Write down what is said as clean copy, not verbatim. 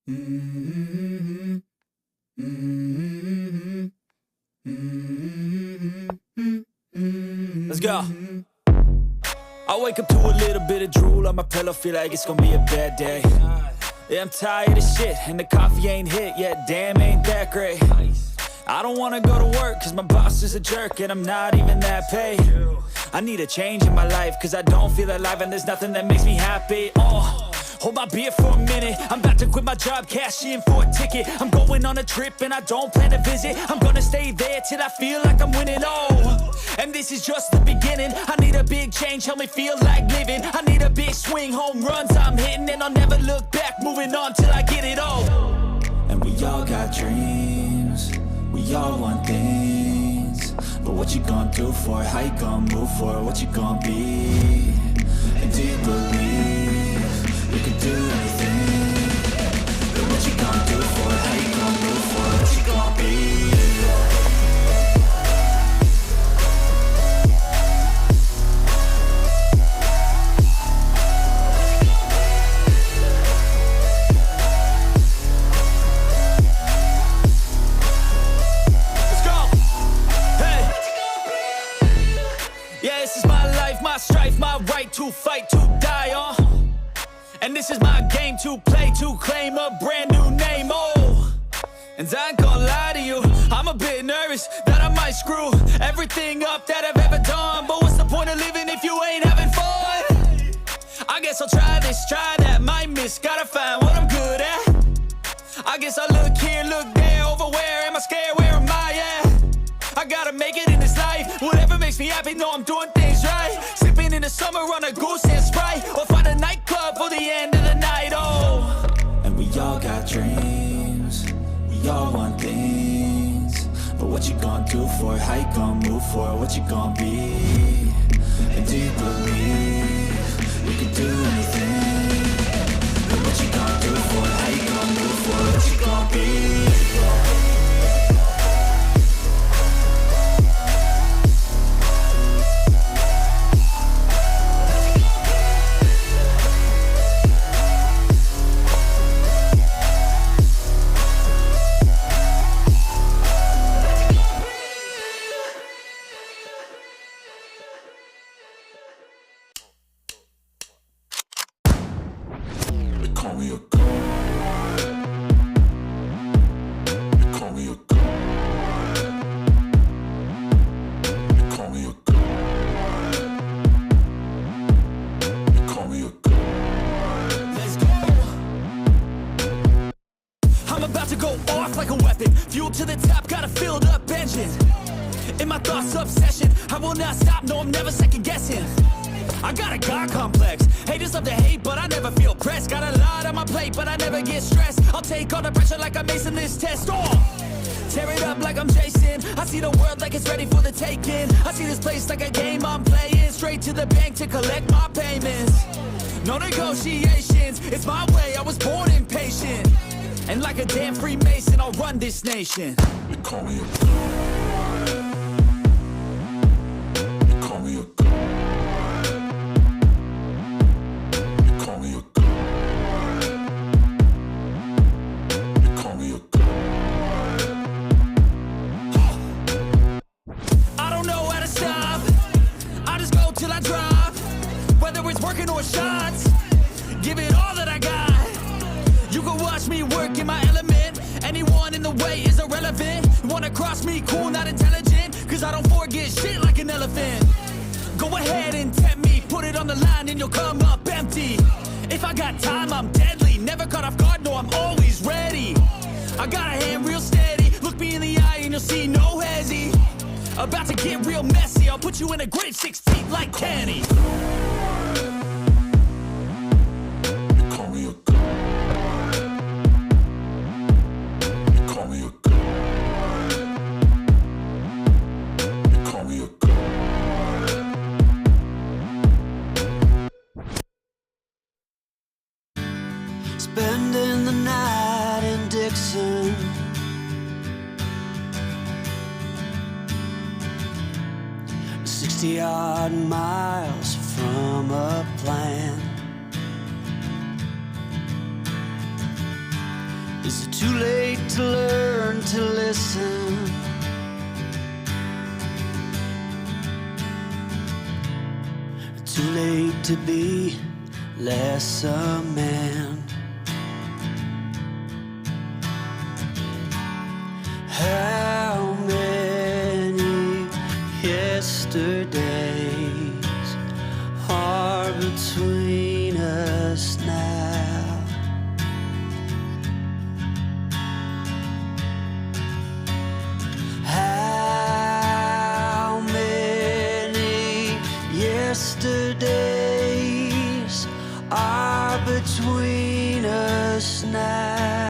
Mhm, mhm, mhm, Let's go. mhm. I wake up to a little bit of drool on my pillow, feel like it's gonna be a bad day. Yeah, I'm tired of shit, and the coffee ain't hit yet, damn, ain't that great. I don't wanna go to work, cause my boss is a jerk, and I'm not even that paid. I need a change in my life, cause I don't feel alive, and there's nothing that makes me happy. Hold my beer for a minute, I'm about to quit my job, cash in for a ticket. I'm going on a trip and I don't plan to visit. I'm gonna stay there till I feel like I'm winning, and this is just the beginning. I need a big change, help me feel like living. I need a big swing, home runs I'm hitting, and I'll never look back, moving on till I get it all. And we all got dreams, we all want things. But what you gonna do for it? How you gonna move for it? What you gonna be? And do you believe you can do anything? But what you gonna do for it? How you gonna move for it? What you gonna be? Let's go. Hey. Yeah, this is my life, my strife, my right to fight, to die on. And this is my game to play, to claim a brand new name, And I ain't gonna lie to you, I'm a bit nervous that I might screw everything up that I've ever done. But what's the point of living if you ain't having fun? I guess I'll try this, try that, might miss, gotta find what I'm good at. I guess I look here, look there, over where am I scared, where am I at? I gotta make it in this life, whatever makes me happy, know I'm doing things right. Sipping in the summer on a goose and Sprite, or find a nightclub for the end of the night, And we all got dreams, we all want things. But what you gonna do for it? How you gonna move for it? What you gonna be? And do you believe you can do anything? But what you gonna do for it? How you gonna move for it? What you gonna be? They call me a god. They call me a god. They call me a god. They call me a god. Let's go. I'm about to go off like a weapon, fuel to the top, got a filled up engine. In my thoughts, obsession, I will not stop, no, I'm never second guessing. I got a God complex, haters love to hate, but I never feel pressed. Got a lot on my plate, but I never get stressed. I'll take all the pressure like I'm acing this test. Tear it up like I'm Jason. I see the world like it's ready for the taking. I see this place like a game I'm playing. Straight to the bank to collect my payments. No negotiations, it's my way, I was born impatient. And like a damn Freemason, I'll run this nation. They call me a god. They call me a god. They call me a god. They call me a god. I don't know how to stop, I just go till I drop. Whether it's working or shots, give it all that I got. You can watch me work in my element. Anyone in the way is irrelevant. You wanna cross me, cool, not intelligent, cause I don't forget shit like an elephant. Go ahead and tempt me, put it on the line and you'll come up empty. If I got time, I'm deadly, never caught off guard, no, I'm always ready. I got a hand real steady, look me in the eye and you'll see no hezzy. About to get real messy, I'll put you in a grave 6 feet like Kenny. They call me a god. They call me a god. They call me a god. Spending the night in Dixon, 60-odd miles from a plan. Is it too late to learn to listen? Too late to be less a man? How many yesterdays are between